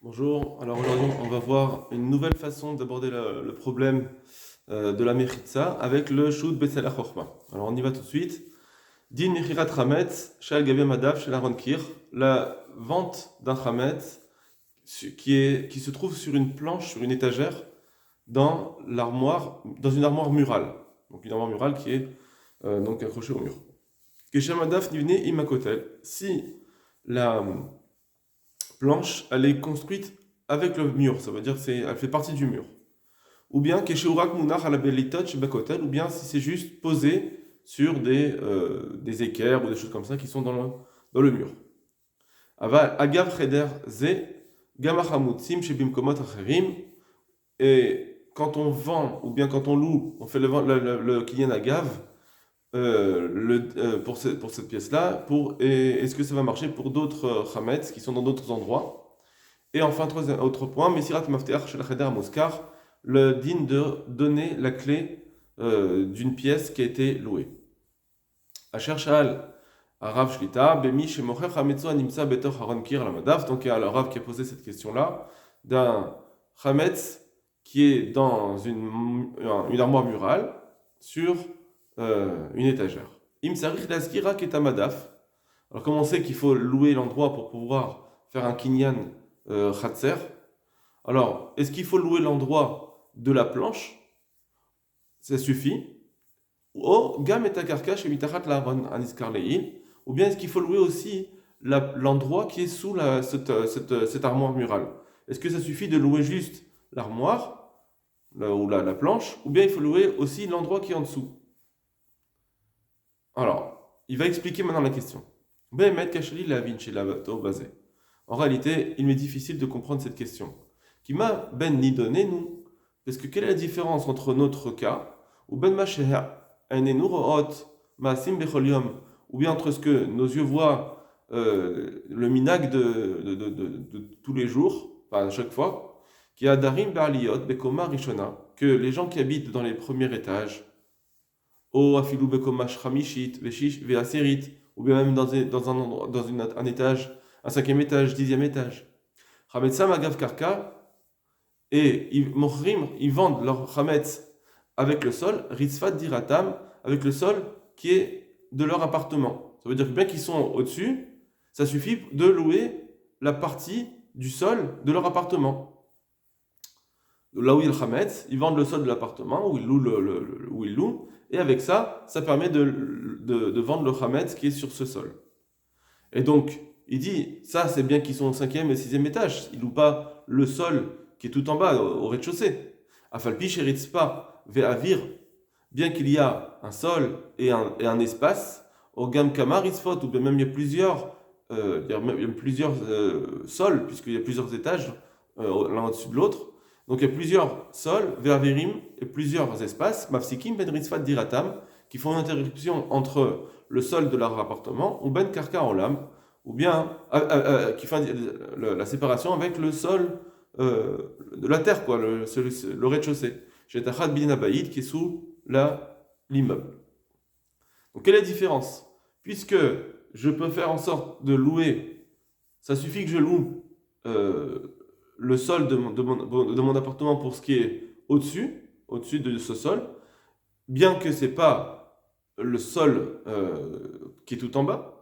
Bonjour, alors aujourd'hui on va voir une nouvelle façon d'aborder le problème de la Mechitza avec le Shut Betzalel Chochma. Alors on y va tout de suite. Din Mechirat Chametz, Shal Gabe Madav, Shel Aaron Kir, la vente d'un Chametz qui se trouve sur une planche, sur une étagère, dans une armoire murale. Donc une armoire murale qui est donc accrochée au mur. Keshem Madav Nivne Imakotel, si la planche, elle est construite avec le mur, ça veut dire elle fait partie du mur. Ou bien Kesheurak Munach ala Belitach Bakotel, ou bien si c'est juste posé sur des équerres ou des choses comme ça qui sont dans le mur. Ava Agav Cheder Ze Gamachamutzim Shebimkomot Acherim, et quand on vend ou bien quand on loue, on fait le Kinyan Agav, pour cette pièce-là, est-ce que ça va marcher pour d'autres Chametz qui sont dans d'autres endroits? Et enfin, autre point, Messirat Mafteach Shel Cheder Moskar, le digne de donner la clé d'une pièce qui a été louée. Asher Shal, Rav Shlita, Bemi Shemocher Chametzo Animsa Betor Haron Kir Lamadav. Donc il y a le Rav qui a posé cette question-là, d'un Chametz qui est dans une armoire murale sur une étagère. Im Sarich Laskira Ketamadaf. Alors comment on sait qu'il faut louer l'endroit pour pouvoir faire un kinyan Khatser? Alors, est-ce qu'il faut louer l'endroit de la planche? Ça suffit. Ou gam et akarka chez mitachat laaron aniskar leil. Ou bien est-ce qu'il faut louer aussi l'endroit qui est sous cette armoire murale? Est-ce que ça suffit de louer juste l'armoire ou la planche? Ou bien il faut louer aussi l'endroit qui est en dessous? Alors, il va expliquer maintenant la question. En réalité, il m'est difficile de comprendre cette question. Qui m'a ben ni donné nous? Parce que quelle est la différence entre notre cas, ou ben ou bien entre ce que nos yeux voient, le minag de tous les jours, enfin à chaque fois, qui a darim ba'aliyot bekoma rishona, que les gens qui habitent dans les premiers étages, ou afilou bekoma shramishit, veshish, veaserit, ou bien même un étage, un cinquième étage, 10e étage. Chametsam agav karka, et ils vendent leur chametz avec le sol, ritzfat diratam, avec le sol qui est de leur appartement. Ça veut dire que bien qu'ils sont au-dessus, ça suffit de louer la partie du sol de leur appartement. Là où il y a le chametz, ils vendent le sol de l'appartement, où ils louent, et avec ça, ça permet de vendre le chametz qui est sur ce sol. Et donc, il dit, ça c'est bien qu'ils sont au 5e et 6e étage, ils ne louent pas le sol qui est tout en bas, au rez-de-chaussée. Afalpi sheritzpa ve'avir, bien qu'il y a un sol et un espace, au gam kamar isfot, ou bien même il y a plusieurs sols, puisqu'il y a plusieurs étages, l'un au-dessus de l'autre. Donc il y a plusieurs sols, ve'avirim, et plusieurs espaces, mafsikim ben ritzfat diratam, qui font une interruption entre le sol de leur appartement, ou ben karka en lame, ou bien qui fait la séparation avec le sol de la terre, quoi, le rez-de-chaussée. J'ai Tachat bin Abaïd qui est sous l'immeuble. Donc quelle est la différence? Puisque je peux faire en sorte de louer, ça suffit que je loue le sol de mon appartement pour ce qui est au-dessus de ce sol, bien que c'est pas le sol qui est tout en bas,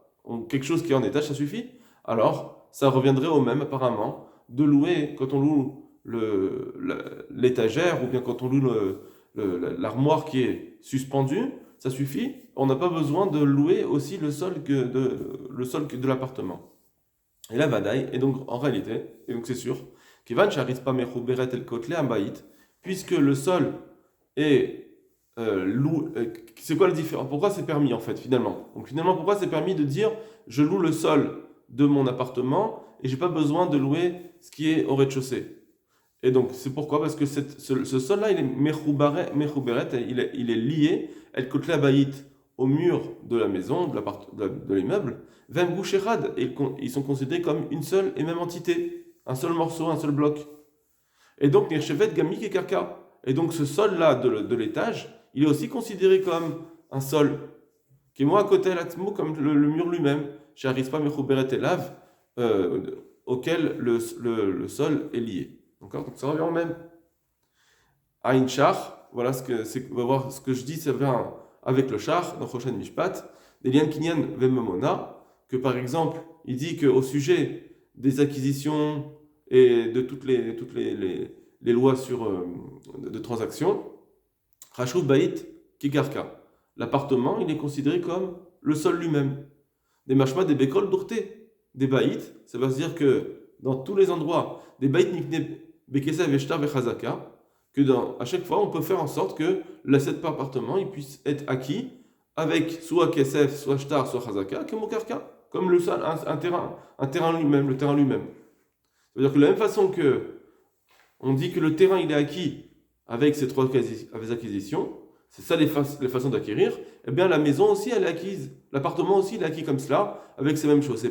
quelque chose qui est en étage, ça suffit. Alors, ça reviendrait au même apparemment de louer, quand on loue l'étagère ou bien quand on loue l'armoire qui est suspendue, ça suffit. On n'a pas besoin de louer aussi le sol de l'appartement. Et la vadaï, et donc en réalité, et donc c'est sûr, Kivan Sharis pas Mechuberet el Kotle Ambaït, puisque le sol est c'est quoi la différence? Pourquoi c'est permis en fait finalement? Donc finalement, pourquoi c'est permis de dire je loue le sol de mon appartement et j'ai pas besoin de louer ce qui est au rez-de-chaussée? Et donc c'est pourquoi? Parce que ce sol-là, il est mechuberet, il est lié, el kotle abayit, au mur de la maison, de l'immeuble, vem goucherad, et ils sont considérés comme une seule et même entité, un seul morceau, un seul bloc. Et donc nirchevet gamik et karka. Et donc ce sol-là de l'étage, il est aussi considéré comme un sol, qui est moins à côté l'atmo comme le mur lui-même. Chez Arispa mechuberet elav, auquel le sol est lié. D'accord? Donc ça revient au même. Aïn char, voilà on va voir ce que je dis, ça vient avec le char, dans Choshen Mishpat, des liens kinyan vememona, que par exemple, il dit qu'au sujet des acquisitions et de toutes les lois de transactions, Rachou Baït Kigarka, l'appartement, il est considéré comme le sol lui-même. Des mashma, des bekol d'urté, des baït, ça veut dire que dans tous les endroits, des baït nikne bekesa veshtar vechazaka, que à chaque fois, on peut faire en sorte que cet appartement il puisse être acquis avec soit kesef, soit shtar, soit chazaka, comme le sol, un terrain lui-même, le terrain lui-même. Ça veut dire que de la même façon que on dit que le terrain il est acquis avec ces trois acquisitions, c'est ça les façons d'acquérir, eh bien la maison aussi elle est acquise, l'appartement aussi il est acquis comme cela, avec ces mêmes choses.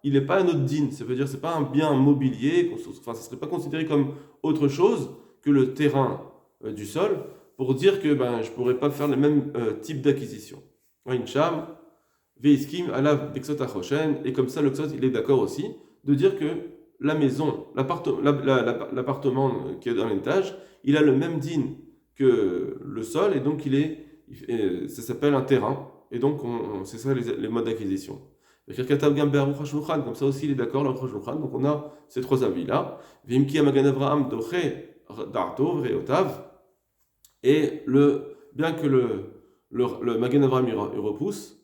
Il n'est pas un autre din, ça veut dire c'est pas un bien mobilier, ça ne serait pas considéré comme autre chose que le terrain du sol, pour dire que je ne pourrais pas faire le même type d'acquisition. Incham, Veiskim, Alav, Bexot Achoshen, et comme ça le Xot il est d'accord aussi, de dire que la maison, l'appartement qui est dans l'étage, il a le même din que le sol, et donc ça s'appelle un terrain, et donc c'est ça les modes d'acquisition. Comme ça aussi il est d'accord, donc on a ces trois avis-là. Et bien que le Magen Avraham il repousse,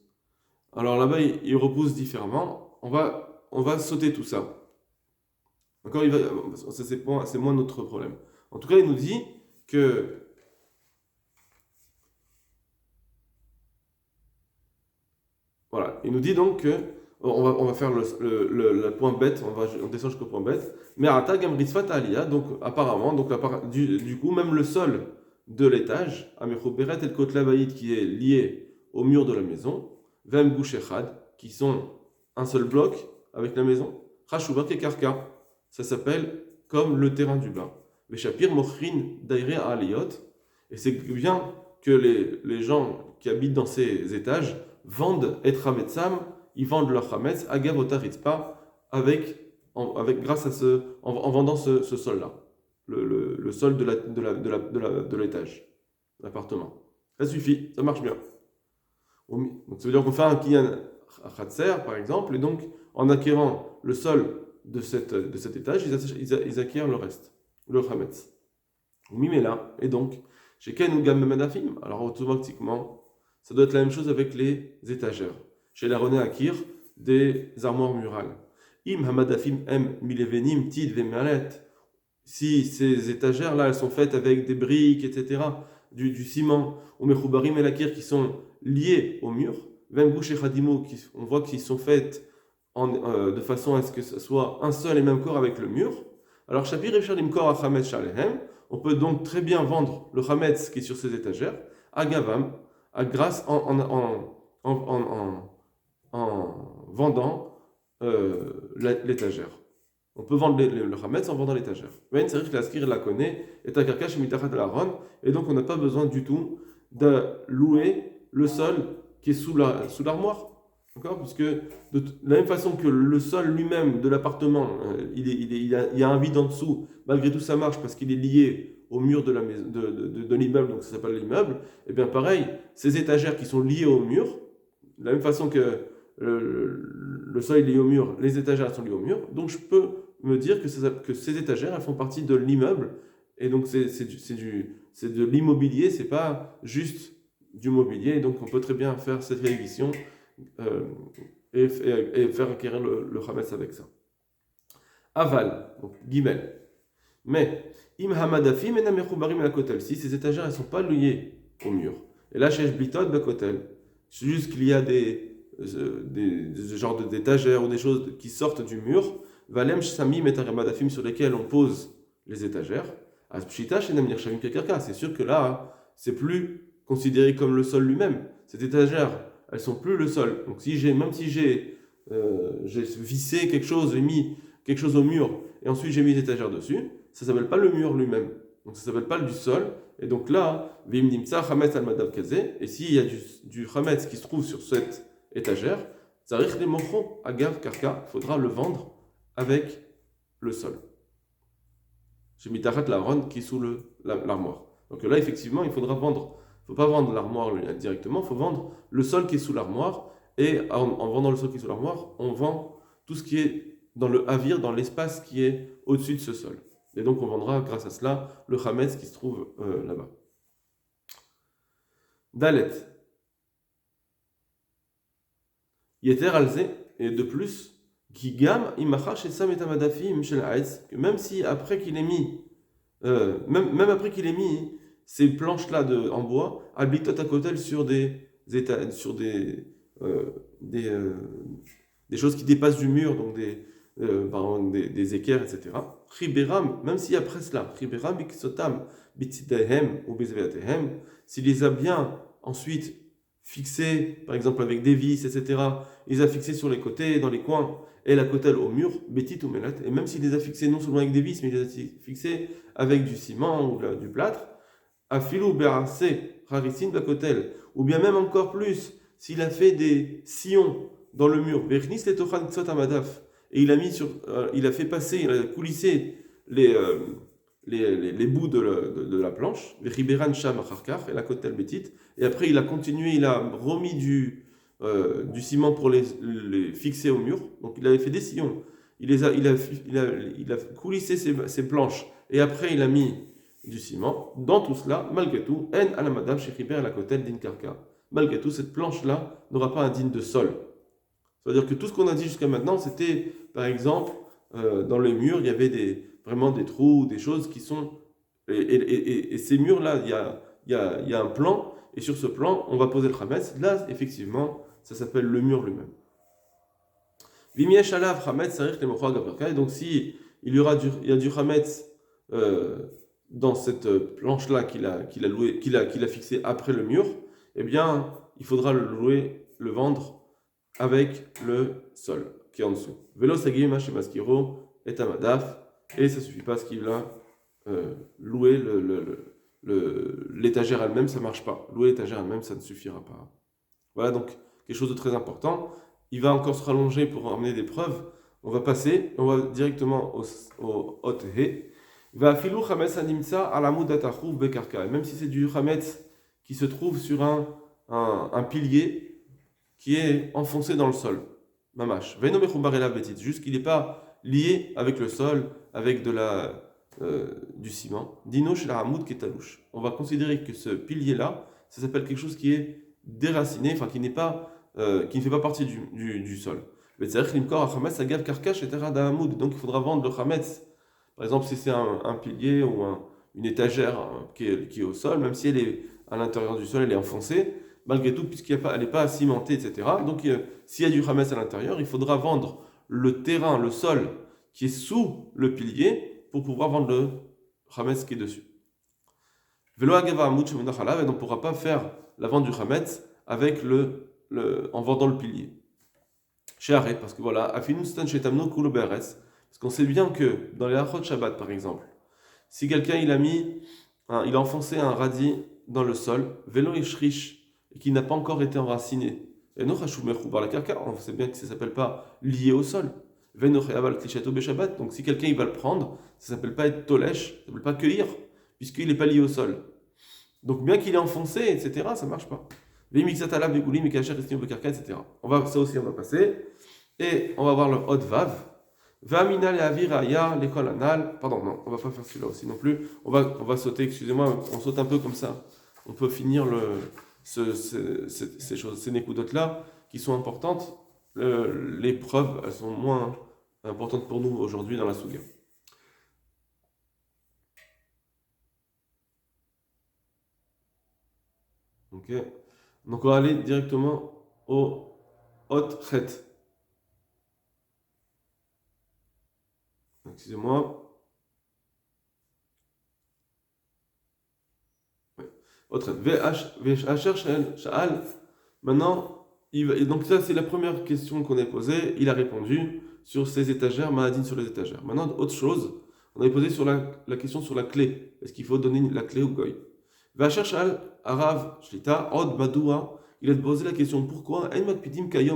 alors là-bas il repousse différemment, on va sauter tout ça. D'accord, c'est moins notre problème. En tout cas, il nous dit que voilà, il nous dit donc que on va faire le point bête, on descend jusqu'au point bête. Mais Ata Gamritzfat Aliyah, donc apparemment, du coup, même le sol de l'étage, Amechoberet et Kotlabaïd qui est lié au mur de la maison, Vem Gouchechad, qui sont un seul bloc avec la maison, Chashuvak et Karka, ça s'appelle comme le terrain du bain. Veshapir Mochrin Daire Aliyot, et c'est bien que les gens qui habitent dans ces étages vendent et Hametsam, ils vendent leur Hametz à Gavotaritpa grâce à en vendant ce sol-là, le sol de l'étage, l'appartement. Ça suffit, ça marche bien. Donc ça veut dire qu'on fait un kinyan Khatser, par exemple, et donc en acquérant le sol de cet étage, ils acquièrent le reste, le Hametz. Mimela, et donc, chez Ken ou Gam Medafim, alors automatiquement, ça doit être la même chose avec les étagères. Chez la René Akir, des armoires murales. Im Hamadafim M Milevenim Tid Vemalet. Si ces étagères-là, elles sont faites avec des briques, etc., du ciment, ou Mechubarim El Akir qui sont liés au mur, Vem Gouche et Khadimo, on voit qu'ils sont faites de façon à ce que ce soit un seul et même corps avec le mur. Alors, Shapir et Shalim Kor Achametz Shalehem, on peut donc très bien vendre le Hametz qui est sur ces étagères, à Gavam, grâce en vendant l'étagère. On peut vendre le Hametz en vendant l'étagère. Mais c'est vrai que la skir la connaît, et Takarkash Mitachat Laron, et donc on n'a pas besoin du tout de louer le sol qui est sous l'armoire. D'accord? Puisque de la même façon que le sol lui-même de l'appartement, il y a un vide en dessous, malgré tout ça marche parce qu'il est lié au mur de l'immeuble, donc ça s'appelle l'immeuble, et bien pareil, ces étagères qui sont liées au mur, de la même façon que le sol est lié au mur, les étagères sont liées au mur, donc je peux me dire que ces étagères, elles font partie de l'immeuble, et donc c'est de l'immobilier, c'est pas juste du mobilier, et donc on peut très bien faire cette révision et faire acquérir le Hametz avec ça. Aval, donc Gimel. Mais, im hamadafim et namechubarim la kotel. Si ces étagères ne sont pas liées au mur. Et là, chez Blitod, kotel. C'est juste qu'il y a des genres d'étagères ou des choses qui sortent du mur. Valem shsamim et hamadafim sur lesquels on pose les étagères. Aspshita chez namir shavim kekarka. C'est sûr que là, c'est plus considéré comme le sol lui-même. Cette étagère, elles sont plus le sol. Donc même si j'ai vissé quelque chose, j'ai mis quelque chose au mur, et ensuite j'ai mis une étagère dessus, ça s'appelle pas le mur lui-même. Donc ça s'appelle pas du sol. Et donc là, vim nimtsa chametz al madav kazé. Et s'il y a du chametz qui se trouve sur cette étagère, zarich le mocho agav karka, faudra le vendre avec le sol. J'ai mis Tachat l'Aaron qui est sous l'armoire. Donc là, effectivement, il ne faut pas vendre l'armoire directement, il faut vendre le sol qui est sous l'armoire. Et en vendant le sol qui est sous l'armoire, on vend tout ce qui est dans le havir, dans l'espace qui est au-dessus de ce sol. Et donc on vendra grâce à cela le Hametz qui se trouve là-bas. Dalet. Yeter alze, et de plus, Gigam imacha shesam et amadafim shel haetz, que même si après qu'il ait mis, même après qu'il ait mis ces planches-là en bois, habitot à côté sur des choses qui dépassent du mur, donc des équerres, etc. Chiberam, même si après cela, Chiberam biksotam bitzidahem ou bezveatehem, s'il les a bien ensuite fixés, par exemple avec des vis, etc., il les a fixés sur les côtés, dans les coins, et la cotel au mur, betit ou melat, et même s'il les a fixés non seulement avec des vis, mais il les a fixés avec du ciment ou du plâtre, afilou berase rarisin bakotel, ou bien même encore plus, s'il a fait des sillons dans le mur, vernis les tochan ksot amadaf, et il a fait passer, il a coulissé les bouts de la planche, les riberan sham acharkar, et la kotel betit, et après il a continué, il a remis du ciment pour les fixer au mur, donc il avait fait des sillons, il a coulissé ses planches, et après il a mis du ciment. Dans tout cela, malgré tout, en alamadam chez riber la kotel din karka. Malgré tout, cette planche-là n'aura pas un digne de sol. C'est-à-dire que tout ce qu'on a dit jusqu'à maintenant, c'était, par exemple, dans les murs, il y avait vraiment des trous, des choses qui sont... Et ces murs-là, il y a un plan, et sur ce plan, on va poser le chametz. Là, effectivement, ça s'appelle le mur lui-même. Vimiesh alav chametz sarich lemochag aperka. Et donc, si il y a du chametz dans cette planche-là qu'il a fixée après le mur, eh bien, il faudra le vendre avec le sol qui est en dessous. Velo sagim shemaskiro et amadaf, et ça suffit pas ce qu'il a loué l'étagère elle-même, ça marche pas. Louer l'étagère elle-même, ça ne suffira pas. Voilà donc quelque chose de très important. Il va encore se rallonger pour amener des preuves. On va passer, on va directement au hot he. Va filou chametz animtsa alamud atachou bekarka. Même si c'est du chametz qui se trouve sur un pilier qui est enfoncé dans le sol. Mamash. Veino mechumbar elav betit. Juste qu'il n'est pas lié avec le sol, avec du ciment. Dino shel hamoud ketalouche. On va considérer que ce pilier-là, ça s'appelle quelque chose qui est déraciné, enfin qui ne fait pas partie du sol. Donc il faudra vendre le chametz. Par exemple, si c'est un pilier ou une étagère qui est au sol, même si elle est à l'intérieur du sol, elle est enfoncée, malgré tout, puisqu'elle n'est pas cimentée, etc. Donc s'il y a du chametz à l'intérieur, il faudra vendre le terrain, le sol qui est sous le pilier pour pouvoir vendre le chametz qui est dessus. Et donc on ne pourra pas faire la vente du chametz avec en vendant le pilier. Chez Arrêt, parce que voilà, parce qu'on sait bien que dans les Achot Shabbat par exemple, si quelqu'un il a enfoncé un radis dans le sol, vélo et shrish, et qui n'a pas encore été enraciné, et non la karka, on sait bien que ça ne s'appelle pas lié au sol. Donc si quelqu'un il va le prendre, ça ne s'appelle pas être tolesh, ça ne s'appelle pas cueillir, puisqu'il n'est pas lié au sol. Donc bien qu'il est enfoncé, etc., ça ne marche pas. Ça aussi on va passer. Et on va voir le hot vav. Vamina le aviraya l'école anal. Pardon, non, on va pas faire celui-là aussi non plus. On va sauter, excusez-moi, on saute un peu comme ça. On peut finir ces choses, ces nécoudotes-là, qui sont importantes. Les preuves, elles sont moins importantes pour nous aujourd'hui dans la Souga. Ok. Donc on va aller directement au hot chet. Excusez-moi. Ouais. Autre. Maintenant, donc ça c'est la première question qu'on a posée. Il a répondu sur ses étagères, Mahadine sur les étagères. Maintenant, autre chose, on avait posé sur la question sur la clé. Est-ce qu'il faut donner la clé au goy? Arav Shlita, Od Badoua, il a posé la question pourquoi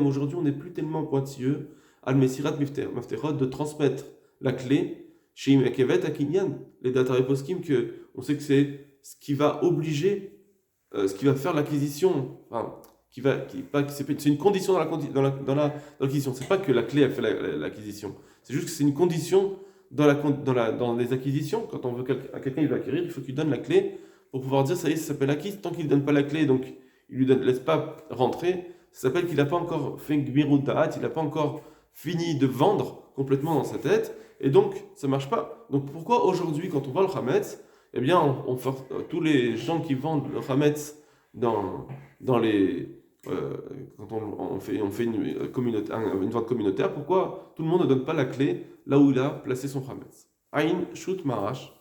aujourd'hui on n'est plus tellement pointilleux al-mesirat mafterot, de transmettre la clé chez Imakevet à Kinyan, les data poskim, que on sait que c'est ce qui va obliger, ce qui va faire l'acquisition, enfin, c'est une condition dans l'acquisition. C'est pas que la clé elle fait l'acquisition, c'est juste que c'est une condition dans les acquisitions. Quand on veut quelqu'un il veut acquérir, il faut qu'il donne la clé pour pouvoir dire ça y est, ça s'appelle acquis. Tant qu'il ne donne pas la clé, donc il lui laisse pas rentrer, ça s'appelle qu'il n'a pas encore fait Gmirut Da'at, il n'a pas encore fini de vendre complètement dans sa tête, et donc ça marche pas. Donc pourquoi aujourd'hui, quand on vend le Hametz, eh bien tous les gens qui vendent le Hametz dans les quand on fait une vente communautaire, pourquoi tout le monde ne donne pas la clé là où il a placé son Hametz? Aïn Shoot Marash.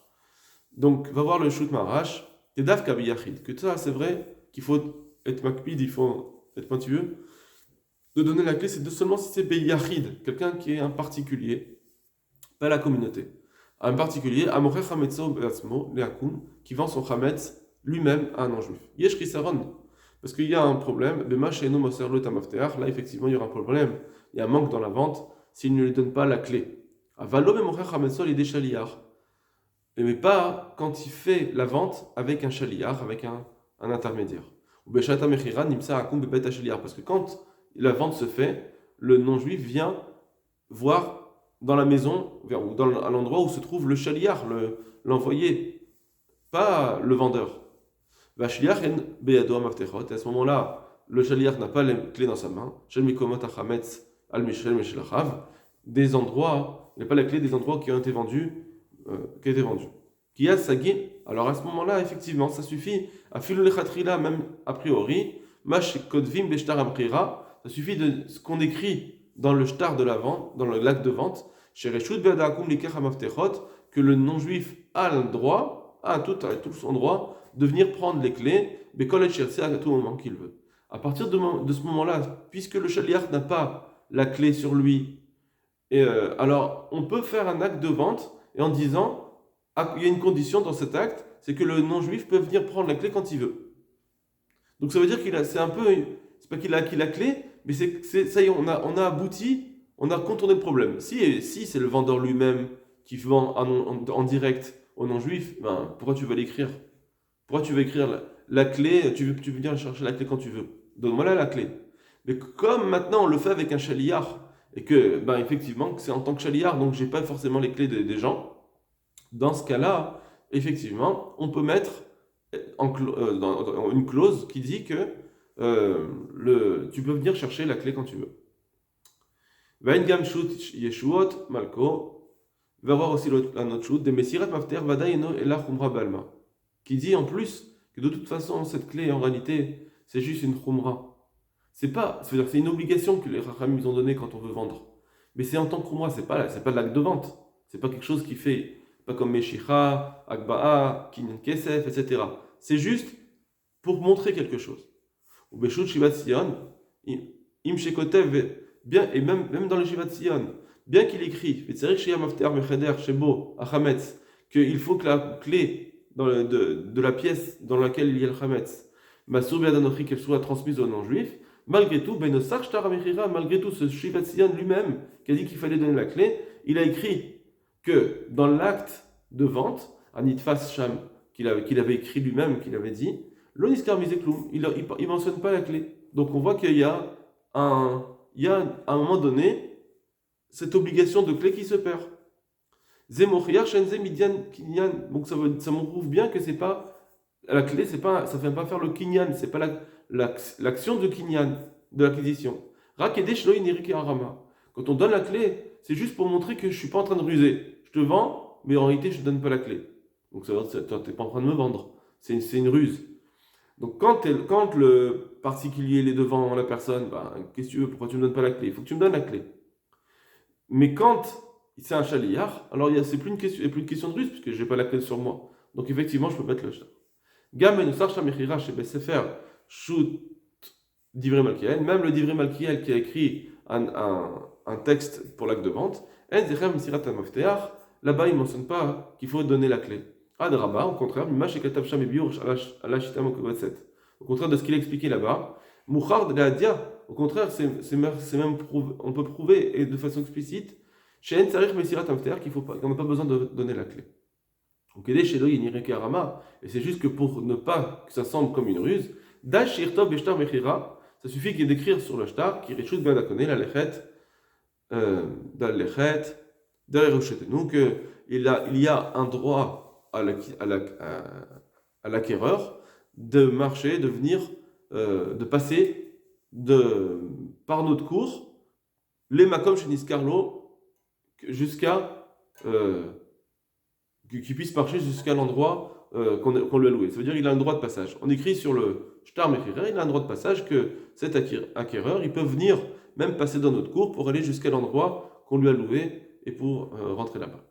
Donc va voir le Shoot Marash, Tedaf Kabiyachid, que ça c'est vrai qu'il faut être makpid, il faut être pointilleux. De donner la clé, c'est seulement si c'est Beyachid, quelqu'un qui est un particulier, pas la communauté. Un particulier, Amocher Hametzo Beatzmo, Leakoum, qui vend son Hametz lui-même à un non-juif. Yesh Risaron, parce qu'il y a un problème, Bema Sheinu Moser Lo Tamafteach, là effectivement il y aura un problème, il y a un manque dans la vente s'il ne lui donne pas la clé. Avalo Memocher Hametzo Lide Shaliach, mais pas quand il fait la vente avec un Shaliach, avec un intermédiaire. Ou Beshata Mechira Nimsa Akum Bebet Shaliach, parce que quand la vente se fait, le non-juif vient voir dans la maison, ou à l'endroit où se trouve le shaliach, l'envoyé, pas le vendeur. Et à ce moment-là, le shaliach n'a pas les clés dans sa main. Des endroits, il n'a pas la clé des endroits qui ont été vendus. Qui a sagui. Alors à ce moment-là, effectivement, ça suffit. À filulechatrila, même a priori, mash kodvim beshtar amprira. Ça suffit de ce qu'on écrit dans le shtar de la vente, dans l'acte de vente, chez Reshut Be'adakum Likach HaMaftechot, que le non-juif a le droit, a tout son droit, de venir prendre les clés, Bekol et Cherse à tout moment qu'il veut. À partir de ce moment-là, puisque le shaliach n'a pas la clé sur lui, alors on peut faire un acte de vente et en disant, il y a une condition dans cet acte, c'est que le non-juif peut venir prendre la clé quand il veut. Donc ça veut dire c'est pas qu'il a acquis la clé, mais ça y est, on a abouti, on a contourné le problème. Si c'est le vendeur lui-même qui vend en direct au non-juif, ben, pourquoi tu vas l'écrire? Pourquoi tu vas écrire la clé, tu veux venir chercher la clé quand tu veux? Donne-moi la clé. Mais comme maintenant on le fait avec un chaliard, et que, ben, effectivement, que c'est en tant que chaliard, donc j'ai pas forcément les clés des gens, dans ce cas-là, effectivement, on peut mettre dans une clause qui dit que tu peux venir chercher la clé quand tu veux. Vaingam shoot yeshuot malko. Va voir aussi un autre shoot de Messirat Mafter Vadaino et la Khumra Balma, qui dit en plus que de toute façon cette clé en réalité c'est juste une Khumra. C'est une obligation que les Rachamim ont donnée quand on veut vendre. Mais c'est en tant que Khumra, c'est pas de l'acte de vente. C'est pas quelque chose qui fait, pas comme Meshicha, Akba'a, Kinyan Kesef, etc. C'est juste pour montrer quelque chose. Ou Beshut Shivat Sion, Im Shekotev, bien, et même dans le Shivat Sion, bien qu'il écrit, qu'il faut que la clé de la pièce dans laquelle il y a le Hametz, qu'elle soit transmise au non-juif, malgré tout, malgré tout, ce Shivat Sion lui-même, qui a dit qu'il fallait donner la clé, il a écrit que dans l'acte de vente, Anitfas Sham, qu'il avait écrit lui-même, qu'il avait dit, l'oniskar misekloum, il ne mentionne pas la clé. Donc on voit qu'il y a à un moment donné cette obligation de clé qui se perd. Donc ça me prouve bien que c'est pas la clé, ça ne vient pas faire le kinyan, c'est pas l'action de kinyan, de l'acquisition. Quand on donne la clé, c'est juste pour montrer que je suis pas en train de ruser. Je te vends, mais en réalité je ne donne pas la clé. Donc ça veut dire que tu n'es pas en train de me vendre. C'est une ruse. Donc quand le particulier est devant la personne, qu'est-ce que tu veux? Pourquoi tu ne me donnes pas la clé? Il faut que tu me donnes la clé. Mais quand c'est un chaliar, alors c'est plus une question de ruse, puisque je n'ai pas la clé sur moi. Donc effectivement, je peux mettre le shtar. Même le Divrei Malkiel qui a écrit un texte pour l'acte de vente, là-bas il ne mentionne pas qu'il faut donner la clé. Adraba, au contraire, au contraire de ce qu'il a expliqué là-bas, Mouchard de la Dia, au contraire, on peut prouver, et de façon explicite, chez En Tsarich Mesirat Mafter, qu'on n'a pas besoin de donner la clé. Donc, et c'est juste que pour ne pas que ça semble comme une ruse, Dash Shirtov Beshtar Mechira, ça suffit d'écrire sur le shtar, qui Rishut Ben Akone, la lechet, dans lechet, derrière nous, qu'il y a un droit à l'acquéreur de marcher, de venir, de passer par notre cours, les makom chez Niscarlo, jusqu'à qu'il puisse marcher jusqu'à l'endroit qu'on lui a loué. Ça veut dire qu'il a un droit de passage. On écrit sur le shtar mechira, il a un droit de passage que cet acquéreur, il peut venir même passer dans notre cours pour aller jusqu'à l'endroit qu'on lui a loué et pour rentrer là-bas.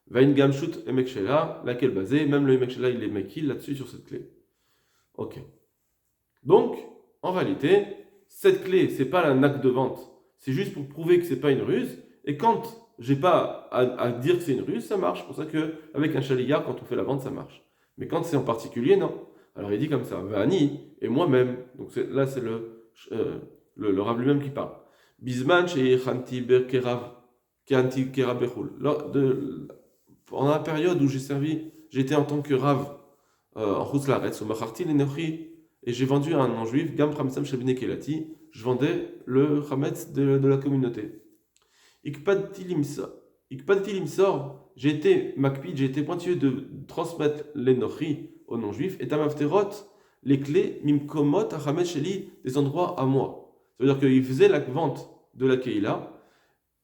Vain gamshut emekshela, laquelle basée, même le emekshela il est mekil là-dessus sur cette clé. Ok. Donc, en réalité, cette clé, c'est pas un acte de vente, c'est juste pour prouver que c'est pas une ruse. Et quand j'ai pas à dire que c'est une ruse, ça marche. C'est pour ça qu'avec un chaliyar, quand on fait la vente, ça marche. Mais quand c'est en particulier, non. Alors il dit comme ça, Vani et moi-même. Donc là, c'est le Rav lui-même qui parle. Bisman chez Chanti Berkerav, Kanti Kerabechul. Pendant la période où j'étais en tant que Rav en Chutz au Macharti Lenochi, et j'ai vendu à un non-juif, Gam Pramsam Shabine Kelati, je vendais le Chametz de la communauté. Ikpadtilim sort, j'ai été makpid, j'ai été pointilleux de transmettre l'Enochi aux non-juifs, et Tamafterot, les clés, Mimkomot, Achamet Sheli, des endroits à moi. Ça veut dire qu'il faisait la vente de la Keila,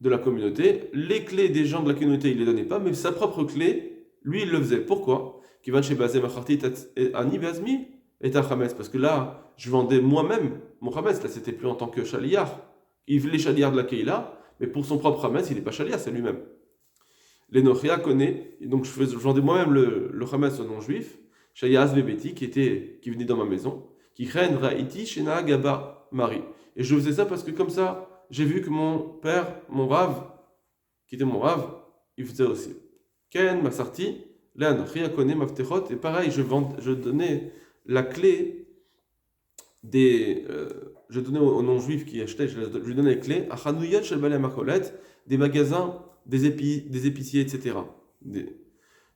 de la communauté, les clés des gens de la communauté, il ne les donnait pas, mais sa propre clé, lui, il le faisait. Pourquoi? Parce que là, je vendais moi-même mon Hametz, là, c'était plus en tant que Chaliyar. Il voulait Chaliyar de la Keila, mais pour son propre Hametz, il n'est pas Chaliyar, c'est lui-même. Les Nochia connaît, donc je vendais moi-même le Hametz au non-juif, Shayaz Bebeti, qui venait dans ma maison, qui craint Raïti, Shena Gaba Marie. Et je faisais ça parce que comme ça, j'ai vu que mon père, mon Rav, qui était mon Rav, il faisait aussi. Ken m'a sorti, là, Nochia connaît Maftechot, et pareil, je donnais la clé je donnais aux non-juifs qui achetaient, je lui donnais les clés, à Chanouyat Shalbalé Makolet, des magasins, des épiciers, etc.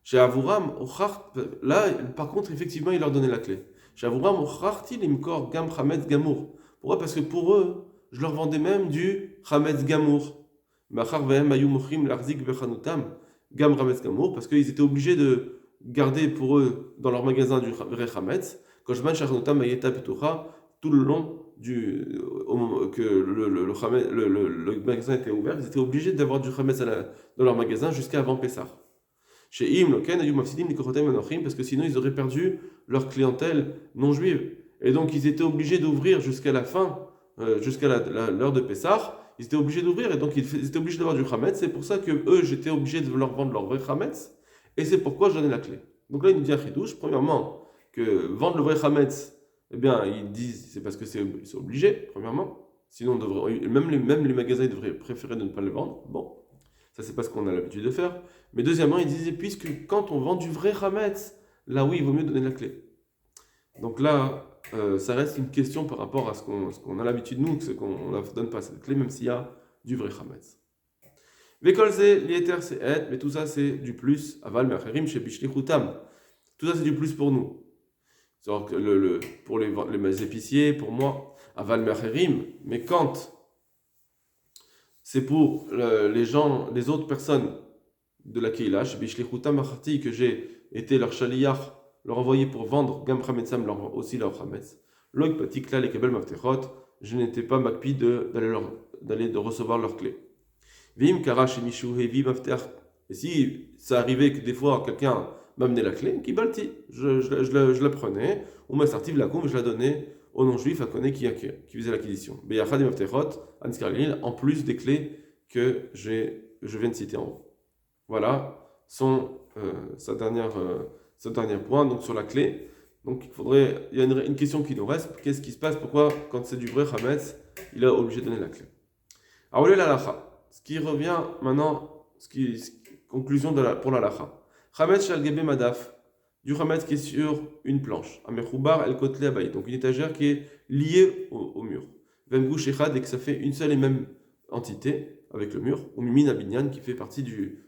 Chez Avuram, là, par contre, effectivement, il leur donnait la clé. Chez Avuram, Ocharti Limkor Gam Chametz Gamour. Pourquoi? Parce que pour eux, je leur vendais même du Chametz Gamour. Machar Vehem Ayu Mochrim Larzik Bechanutam Gam Chametz Gamour, parce qu'ils étaient obligés de garder pour eux, dans leur magasin, du vrai Chametz. Quand je mange Chanutam Ayeta Petocha, tout le long au moment que le magasin était ouvert, ils étaient obligés d'avoir du Chametz dans leur magasin jusqu'à avant Pessah. Chez Im, Loken, Ayum Mafsidim, Nikochotem, Anochim, parce que sinon ils auraient perdu leur clientèle non juive. Et donc ils étaient obligés d'ouvrir jusqu'à la fin, jusqu'à l'heure de Pessah. Ils étaient obligés d'ouvrir et donc ils étaient obligés d'avoir du Chametz. C'est pour ça que eux, j'étais obligé de leur vendre leur vrai Chametz. Et c'est pourquoi je donnais la clé. Donc là, il nous dit à Chidouche, premièrement, que vendre le vrai Chametz, eh bien, ils disent c'est parce que c'est obligé, premièrement. Sinon, même les magasins ils devraient préférer de ne pas le vendre. Bon, ça, c'est pas ce qu'on a l'habitude de faire. Mais deuxièmement, ils disaient, puisque quand on vend du vrai Chametz, là oui, il vaut mieux donner la clé. Donc là, ça reste une question par rapport à ce qu'on a l'habitude, nous, c'est qu'on ne donne pas cette clé, même s'il y a du vrai Chametz. Vékolze, l'Ieter, c'est et, mais tout ça, c'est du plus. Aval, Mecharim, chez Bishlichutam. Tout ça, c'est du plus pour nous. C'est-à-dire que pour les épiciers, pour moi, Aval, Mecharim, mais quand c'est pour les autres personnes de la Keila, chez Bishlichutam Achati, que j'ai été leur chaliyar, leur envoyé pour vendre Gam Chametzam, aussi leur Chametz. Log Patikla, les Kabel Maftechot, je n'étais pas makpi d'aller de recevoir leurs clés. Vim Karash et Mishu Hevi Maftech. Et si ça arrivait que des fois quelqu'un m'amenait la clé, Kibalti, je la prenais, ou ma sortie la je la donnais au non-juif à connaître qui faisait l'acquisition. Beyachad et Maftechot, Anskarlil, en plus des clés que je viens de citer en haut. Voilà sa dernière point, donc sur la clé. Donc il y a une question qui nous reste. Qu'est-ce qui se passe? Pourquoi, quand c'est du vrai Chametz, il est obligé de donner la clé? Alors, le l'alacha. Ce qui revient maintenant, conclusion pour l'alacha. Chametz shal gebe madaf. du Hametz qui est sur une planche. Amechoubar el kotle abayit, donc une étagère qui est liée au mur. Vemgouch echad, et que ça fait une seule et même entité avec le mur. Ou mimin abinyan qui fait partie du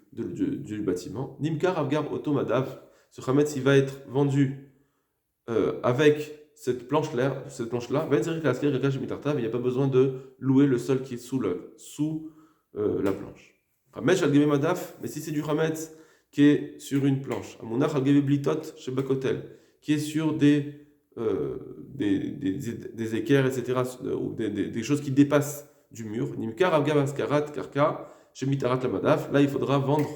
bâtiment. Nimkar avgar otomadav, ce Hametz il va être vendu avec cette planche-là, il n'y a pas besoin de louer le sol qui est sous la planche. Hametz al madaf, mais si c'est du Hametz qui est sur une planche, Amunach al blitot chez Bakotel, qui est sur des équerres, etc., ou des choses qui dépassent du mur, Nimkar avgar askarat karka chez mitarat la madaf, là il faudra vendre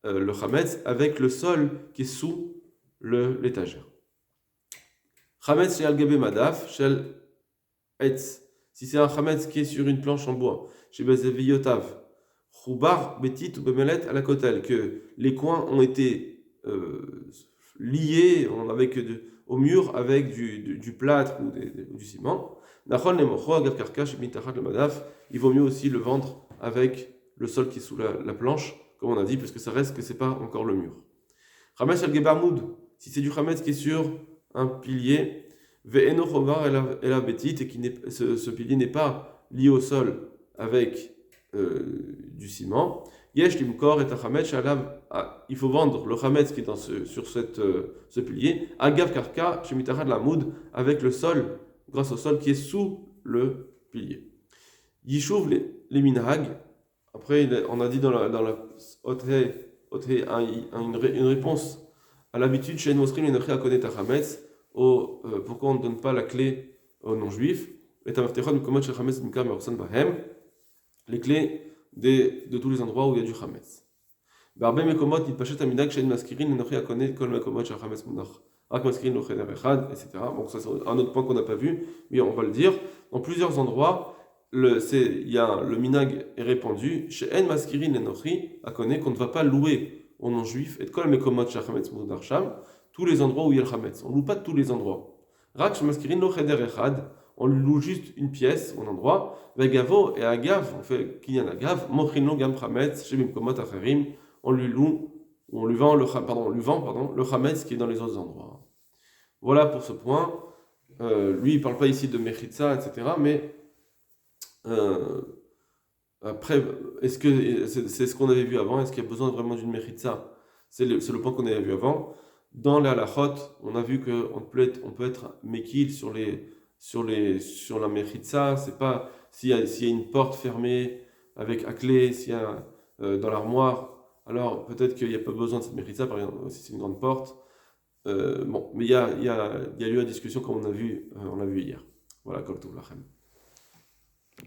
le Hametz avec le sol qui est sous l'étagère. Chametz chez Al-Gabé Madaf, chez Etz. Si c'est un Chametz qui est sur une planche en bois, chez Bezeviyotav, Choubar, Betit ou Bemelet à la Kotel, que les coins ont été liés au mur avec du plâtre ou du ciment. Nachon le Mocho, Agav Karka, chez Mitachat le Madaf, il vaut mieux aussi le vendre avec le sol qui est sous la planche, comme on a dit, parce que ça reste que c'est pas encore le mur. Chametz Al-Gabé Amoud, si c'est du Chametz qui est sur un pilier, ve'eno chovar et la bétite, et ce pilier n'est pas lié au sol avec du ciment. Yesh limkor et achametz shalav, il faut vendre le chametz qui est sur ce pilier. Agav karka shemitachad lamoud, avec le sol, grâce au sol qui est sous le pilier. Yishuv les minhag. Après, on a dit dans la une réponse à l'habitude, chez Mosrim, il y a connaître Hametz, pourquoi on ne donne pas la clé aux non-juifs, et les clés de tous les endroits où il y a du Hametz. Barbe Mekomot, il pachette Amidak, chez Maskirin, il y a connaître Kol Mekomot, chez Hametz Munach, Rak Maskirin, le Cheder Echad, etc. Bon, ça c'est un autre point qu'on n'a pas vu, mais on va le dire. Dans plusieurs endroits, le minag est répandu, chez En Maskirin, Enochi, à connaître qu'on ne va pas louer aux non-juifs, et kol mekomot shel chametz mudar sham, tous les endroits où il y a le chametz. On ne loue pas tous les endroits. Rak shemaskirin lo cheder echad, on lui loue juste une pièce, un endroit. Vegavo et agav, on fait kinyan agav, mochin lo gam chametz chez mekomot acherim, on lui vend le chametz qui est dans les autres endroits. Voilà pour ce point. Lui, il parle pas ici de mechitza, etc., mais après, est-ce que c'est ce qu'on avait vu avant? Est-ce qu'il y a besoin vraiment d'une mechitza? C'est le point qu'on avait vu avant. Dans la halachot, on a vu qu'on peut être mekil sur la mechitza. C'est pas s'il y a une porte fermée avec à clé, s'il y a dans l'armoire, alors peut-être qu'il n'y a pas besoin de cette mechitza, par exemple, si c'est une grande porte. Bon, mais il y a eu la discussion comme on a vu hier. Voilà, kol tov lachem.